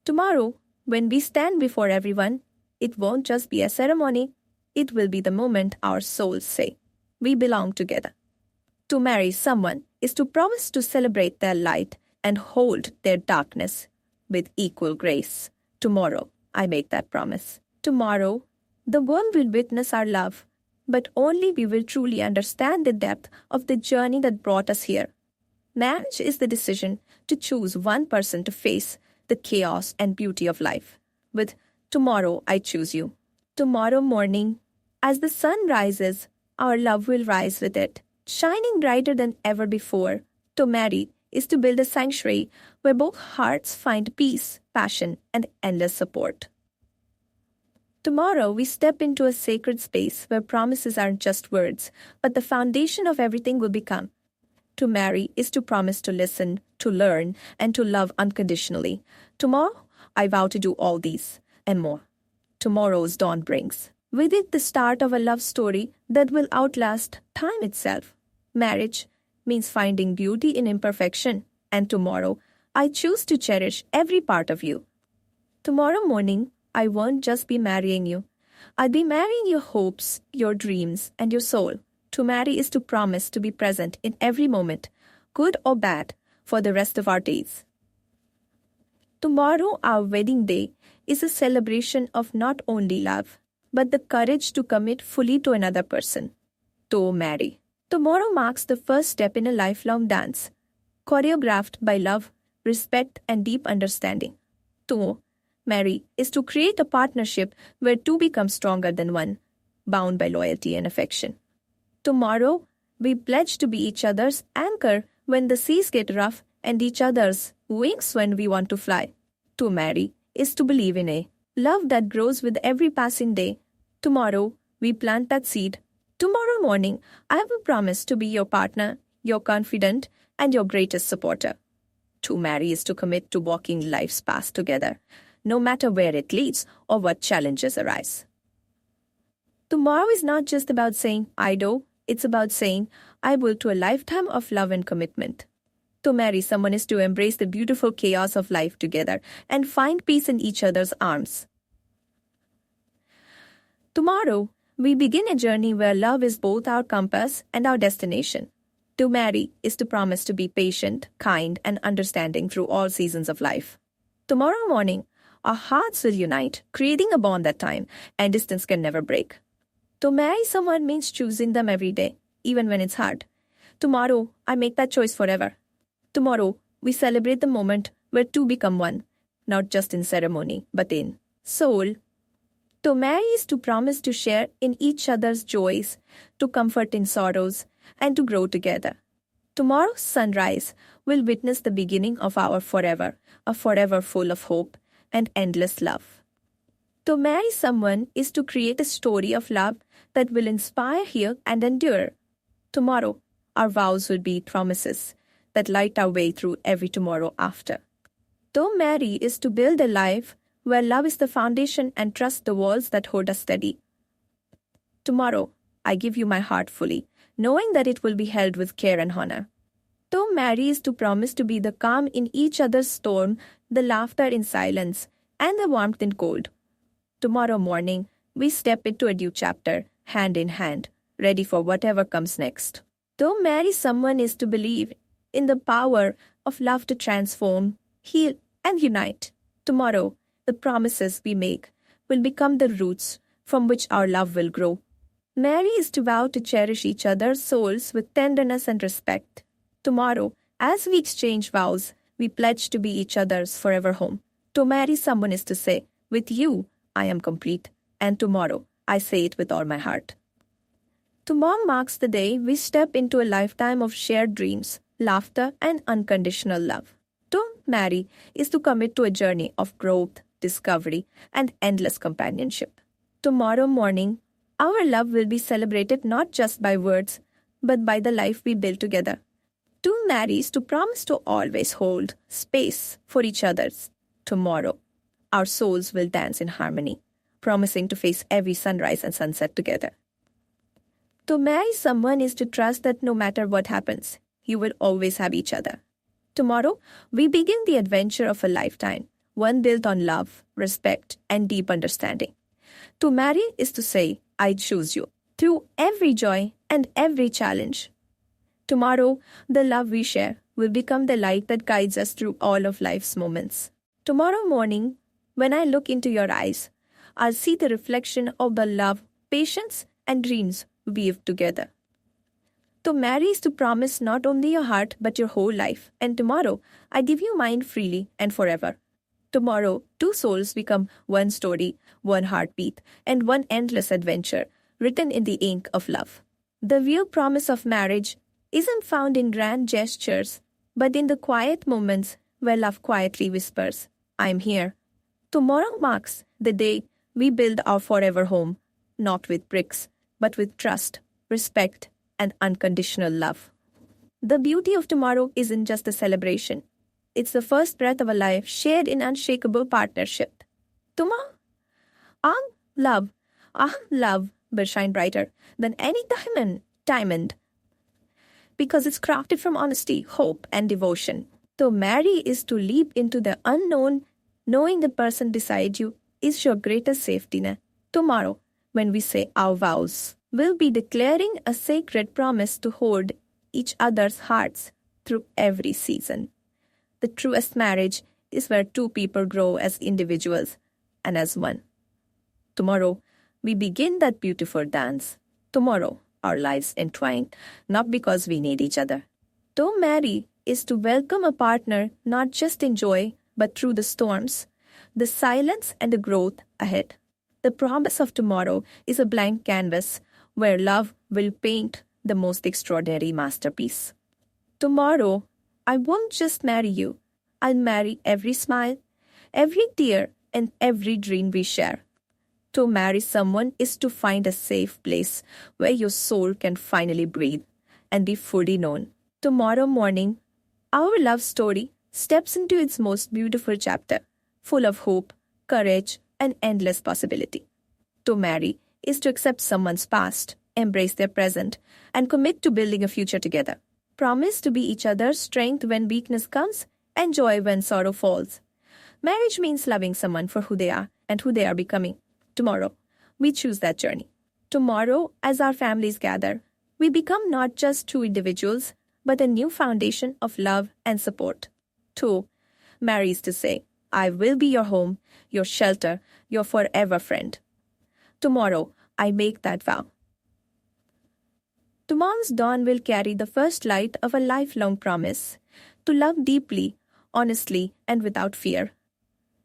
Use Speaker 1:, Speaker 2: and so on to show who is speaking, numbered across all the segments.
Speaker 1: Tomorrow, when we stand before everyone, it won't just be a ceremony, it will be the moment our souls say, we belong together. To marry someone is to promise to celebrate their light and hold their darkness with equal grace. Tomorrow, I make that promise. Tomorrow, the world will witness our love, but only we will truly understand the depth of the journey that brought us here. Marriage is the decision to choose one person to face the chaos and beauty of life. With tomorrow, I choose you. Tomorrow morning, as the sun rises, our love will rise with it, shining brighter than ever before. To marry is to build a sanctuary where both hearts find peace, passion, and endless support. Tomorrow, we step into a sacred space where promises aren't just words, but the foundation of everything will become. To marry is to promise to listen, to learn, and to love unconditionally. Tomorrow, I vow to do all these and more. Tomorrow's dawn brings with it the start of a love story that will outlast time itself. Marriage means finding beauty in imperfection, and tomorrow, I choose to cherish every part of you. Tomorrow morning, I won't just be marrying you. I'll be marrying your hopes, your dreams, and your soul. To marry is to promise to be present in every moment, good or bad, for the rest of our days. Tomorrow, our wedding day, is a celebration of not only love, but the courage to commit fully to another person. To marry. Tomorrow marks the first step in a lifelong dance, choreographed by love, respect, and deep understanding. To marry is to create a partnership where two become stronger than one, bound by loyalty and affection. Tomorrow, we pledge to be each other's anchor when the seas get rough and each other's wings when we want to fly. To marry is to believe in a love that grows with every passing day. Tomorrow, we plant that seed. Tomorrow morning, I will promise to be your partner, your confidant, and your greatest supporter. To marry is to commit to walking life's path together, no matter where it leads or what challenges arise. Tomorrow is not just about saying, I do, it's about saying, I will to a lifetime of love and commitment. To marry someone is to embrace the beautiful chaos of life together and find peace in each other's arms. Tomorrow, we begin a journey where love is both our compass and our destination. To marry is to promise to be patient, kind, and understanding through all seasons of life. Tomorrow morning, our hearts will unite, creating a bond that time and distance can never break. To marry someone means choosing them every day, even when it's hard. Tomorrow, I make that choice forever. Tomorrow, we celebrate the moment where two become one, not just in ceremony, but in soul. To marry is to promise to share in each other's joys, to comfort in sorrows, and to grow together. Tomorrow's sunrise will witness the beginning of our forever, a forever full of hope and endless love. To marry someone is to create a story of love that will inspire, heal, and endure. Tomorrow, our vows will be promises that light our way through every tomorrow after. To marry is to build a life where love is the foundation and trust the walls that hold us steady. Tomorrow, I give you my heart fully, knowing that it will be held with care and honor. To marry is to promise to be the calm in each other's storm, the laughter in silence, and the warmth in cold. Tomorrow morning, we step into a new chapter, hand in hand, ready for whatever comes next. To marry someone is to believe in the power of love to transform, heal, and unite. Tomorrow, the promises we make will become the roots from which our love will grow. Marry is to vow to cherish each other's souls with tenderness and respect. Tomorrow, as we exchange vows, we pledge to be each other's forever home. To marry someone is to say, with you, I am complete, and tomorrow, I say it with all my heart. Tomorrow marks the day we step into a lifetime of shared dreams, laughter, and unconditional love. To marry is to commit to a journey of growth, discovery, and endless companionship. Tomorrow morning, our love will be celebrated not just by words, but by the life we build together. To marry is to promise to always hold space for each other's. Tomorrow, our souls will dance in harmony, promising to face every sunrise and sunset together. To marry someone is to trust that no matter what happens, you will always have each other. Tomorrow, we begin the adventure of a lifetime, one built on love, respect, and deep understanding. To marry is to say, I choose you, through every joy and every challenge. Tomorrow, the love we share will become the light that guides us through all of life's moments. Tomorrow morning, when I look into your eyes, I'll see the reflection of the love, patience, and dreams weave together. To marry is to promise not only your heart but your whole life, and tomorrow I give you mine freely and forever. Tomorrow, two souls become one story, one heartbeat, and one endless adventure written in the ink of love. The real promise of marriage isn't found in grand gestures, but in the quiet moments where love quietly whispers, I'm here. Tomorrow marks the day we build our forever home, not with bricks, but with trust, respect, and unconditional love. The beauty of tomorrow isn't just a celebration. It's the first breath of a life shared in unshakable partnership. Tomorrow, love, love will shine brighter than any diamond, because it's crafted from honesty, hope, and devotion. To marry is to leap into the unknown, knowing the person beside you is your greatest safety net. Tomorrow, when we say our vows, we'll be declaring a sacred promise to hold each other's hearts through every season. The truest marriage is where two people grow as individuals and as one. Tomorrow, we begin that beautiful dance. Tomorrow, our lives entwine, not because we need each other. To marry is to welcome a partner not just in joy, but through the storms, the silence, and the growth ahead. The promise of tomorrow is a blank canvas where love will paint the most extraordinary masterpiece. Tomorrow, I won't just marry you. I'll marry every smile, every tear, and every dream we share. To marry someone is to find a safe place where your soul can finally breathe and be fully known. Tomorrow morning, our love story steps into its most beautiful chapter, full of hope, courage, and endless possibility. To marry is to accept someone's past, embrace their present, and commit to building a future together. Promise to be each other's strength when weakness comes and joy when sorrow falls. Marriage means loving someone for who they are and who they are becoming. Tomorrow, we choose that journey. Tomorrow, as our families gather, we become not just two individuals, but a new foundation of love and support. To marry is to say, I will be your home, your shelter, your forever friend. Tomorrow, I make that vow. Tomorrow's dawn will carry the first light of a lifelong promise to love deeply, honestly, and without fear.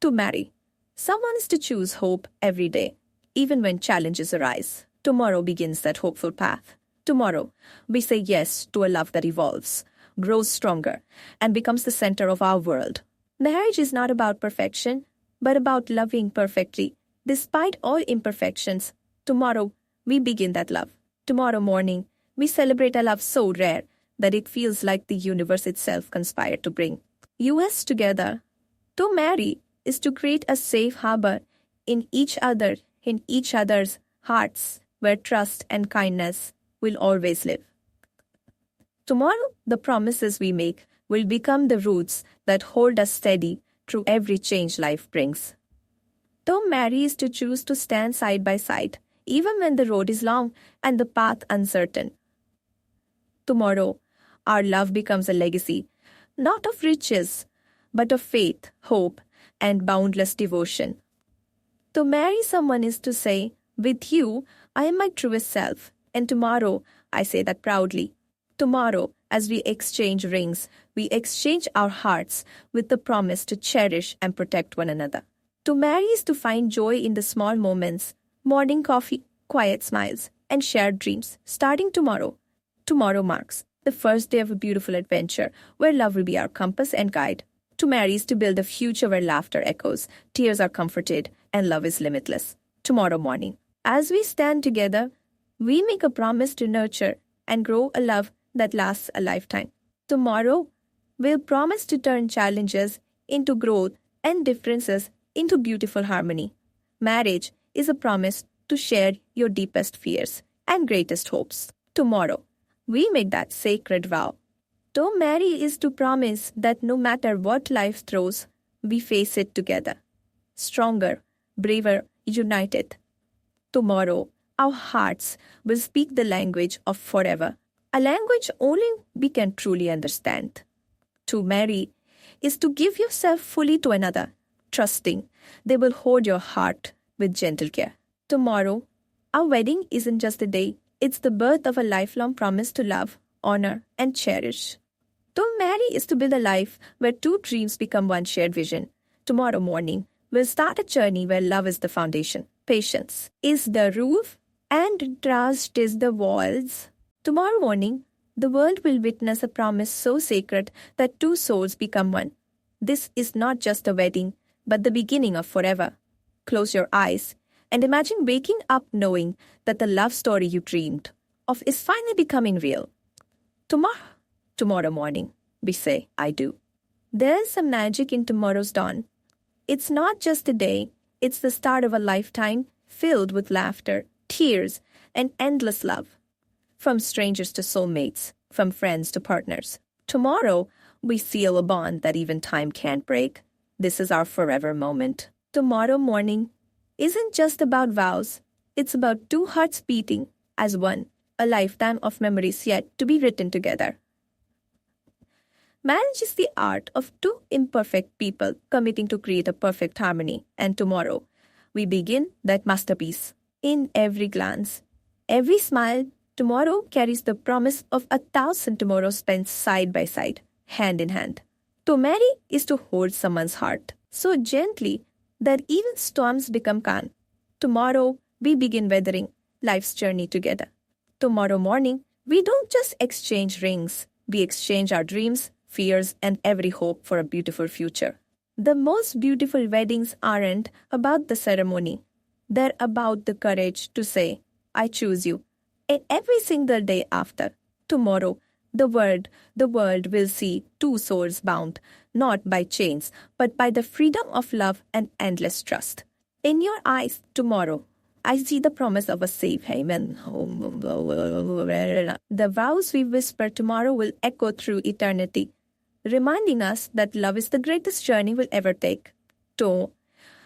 Speaker 1: To marry, someone is to choose hope every day, even when challenges arise. Tomorrow begins that hopeful path. Tomorrow, we say yes to a love that evolves, grows stronger, and becomes the center of our world. Marriage is not about perfection, but about loving perfectly. Despite all imperfections, tomorrow, we begin that love. Tomorrow morning, we celebrate a love so rare that it feels like the universe itself conspired to bring us together. To marry is to create a safe harbor in each other's hearts, where trust and kindness will always live. Tomorrow, the promises we make will become the roots that hold us steady through every change life brings. To marry is to choose to stand side by side, even when the road is long and the path uncertain. Tomorrow, our love becomes a legacy, not of riches, but of faith, hope, and boundless devotion. To marry someone is to say, with you, I am my truest self, and tomorrow, I say that proudly. Tomorrow, as we exchange rings, we exchange our hearts with the promise to cherish and protect one another. To marry is to find joy in the small moments, morning coffee, quiet smiles, and shared dreams. Starting tomorrow, tomorrow marks the first day of a beautiful adventure where love will be our compass and guide. To marry is to build a future where laughter echoes, tears are comforted, and love is limitless. Tomorrow morning, as we stand together, we make a promise to nurture and grow a love that lasts a lifetime. Tomorrow, we'll promise to turn challenges into growth and differences into beautiful harmony. Marriage is a promise to share your deepest fears and greatest hopes. Tomorrow, we make that sacred vow. To marry is to promise that no matter what life throws, we face it together. Stronger, braver, united. Tomorrow, our hearts will speak the language of forever, a language only we can truly understand. To marry is to give yourself fully to another, trusting they will hold your heart with gentle care. Tomorrow, our wedding isn't just a day, it's the birth of a lifelong promise to love, honor, and cherish. To marry is to build a life where two dreams become one shared vision. Tomorrow morning, we'll start a journey where love is the foundation, patience is the roof, and trust is the walls. Tomorrow morning, the world will witness a promise so sacred that two souls become one. This is not just a wedding, but the beginning of forever. Close your eyes and imagine waking up knowing that the love story you dreamed of is finally becoming real. Tomorrow morning, we say, I do. There's some magic in tomorrow's dawn. It's not just a day, it's the start of a lifetime filled with laughter, tears, and endless love. From strangers to soulmates, from friends to partners. Tomorrow, we seal a bond that even time can't break. This is our forever moment. Tomorrow morning isn't just about vows. It's about two hearts beating as one, a lifetime of memories yet to be written together. Marriage is the art of two imperfect people committing to create a perfect harmony. And tomorrow, we begin that masterpiece. In every glance, every smile, tomorrow carries the promise of 1,000 tomorrows spent side by side, hand in hand. To marry is to hold someone's heart so gently that even storms become calm. Tomorrow, we begin weathering life's journey together. Tomorrow morning, we don't just exchange rings, we exchange our dreams, fears, and every hope for a beautiful future. The most beautiful weddings aren't about the ceremony. They're about the courage to say, I choose you. And every single day after, tomorrow, the world will see two souls bound, not by chains, but by the freedom of love and endless trust. In your eyes, tomorrow, I see the promise of a safe haven. The vows we whisper tomorrow will echo through eternity, reminding us that love is the greatest journey we'll ever take. To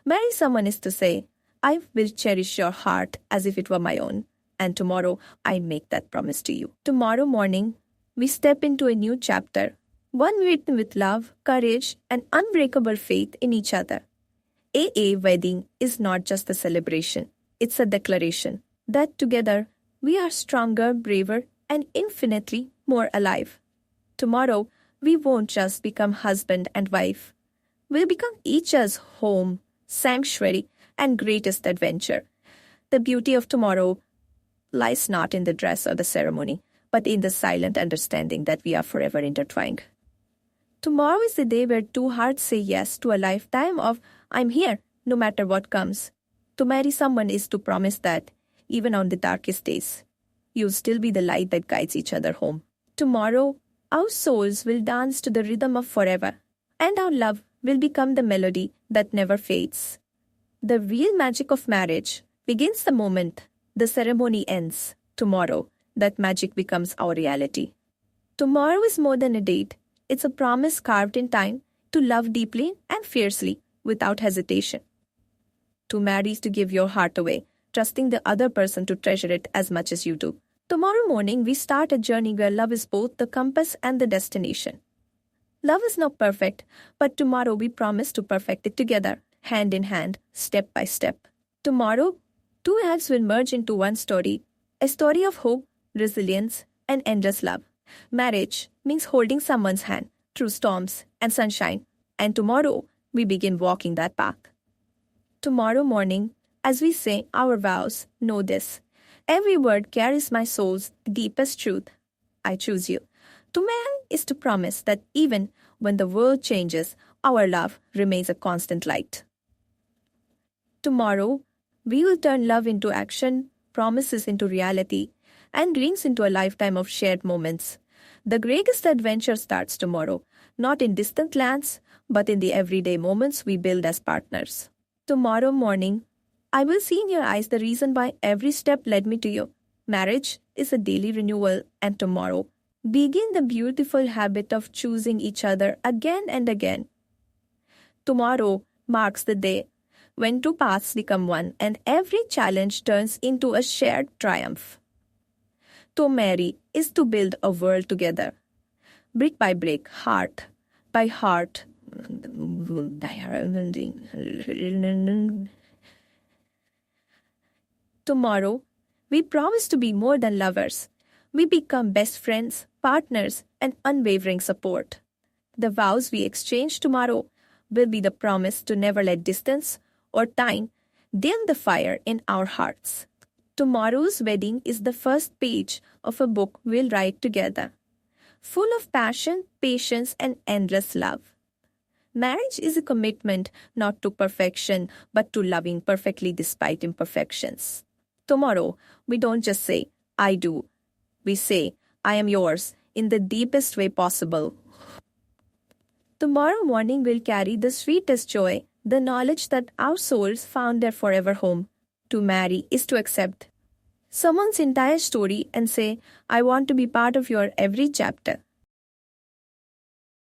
Speaker 1: marry someone is to say, I will cherish your heart as if it were my own, and tomorrow I make that promise to you. Tomorrow morning, we step into a new chapter, one written with love, courage, and unbreakable faith in each other. A wedding is not just a celebration, it's a declaration that together we are stronger, braver, and infinitely more alive. Tomorrow, we won't just become husband and wife. We'll become each other's home, sanctuary, and greatest adventure. The beauty of tomorrow lies not in the dress or the ceremony, but in the silent understanding that we are forever intertwined. Tomorrow is the day where two hearts say yes to a lifetime of I'm here, no matter what comes. To marry someone is to promise that, even on the darkest days, you'll still be the light that guides each other home. Tomorrow, our souls will dance to the rhythm of forever, and our love will become the melody that never fades. The real magic of marriage begins the moment the ceremony ends. Tomorrow, that magic becomes our reality. Tomorrow is more than a date. It's a promise carved in time to love deeply and fiercely without hesitation. To marry is to give your heart away, trusting the other person to treasure it as much as you do. Tomorrow morning, we start a journey where love is both the compass and the destination. Love is not perfect, but tomorrow we promise to perfect it together, hand in hand, step by step. Tomorrow, two lives will merge into one story, a story of hope, resilience, and endless love. Marriage means holding someone's hand through storms and sunshine, and tomorrow we begin walking that path. Tomorrow morning, as we say our vows, know this. Every word carries my soul's deepest truth. I choose you. To marry is to promise that even when the world changes, our love remains a constant light. Tomorrow, we will turn love into action, promises into reality, and dreams into a lifetime of shared moments. The greatest adventure starts tomorrow, not in distant lands, but in the everyday moments we build as partners. Tomorrow morning, I will see in your eyes the reason why every step led me to you. Marriage is a daily renewal, and tomorrow, begin the beautiful habit of choosing each other again and again. Tomorrow marks the day when two paths become one and every challenge turns into a shared triumph. To marry is to build a world together, brick by brick, heart by heart. Tomorrow, we promise to be more than lovers. We become best friends, partners, and unwavering support. The vows we exchange tomorrow will be the promise to never let distance or time dim the fire in our hearts. Tomorrow's wedding is the first page of a book we'll write together, full of passion, patience, and endless love. Marriage is a commitment not to perfection, but to loving perfectly despite imperfections. Tomorrow, we don't just say, I do. We say, I am yours, in the deepest way possible. Tomorrow morning will carry the sweetest joy, the knowledge that our souls found their forever home. To marry is to accept someone's entire story and say, I want to be part of your every chapter.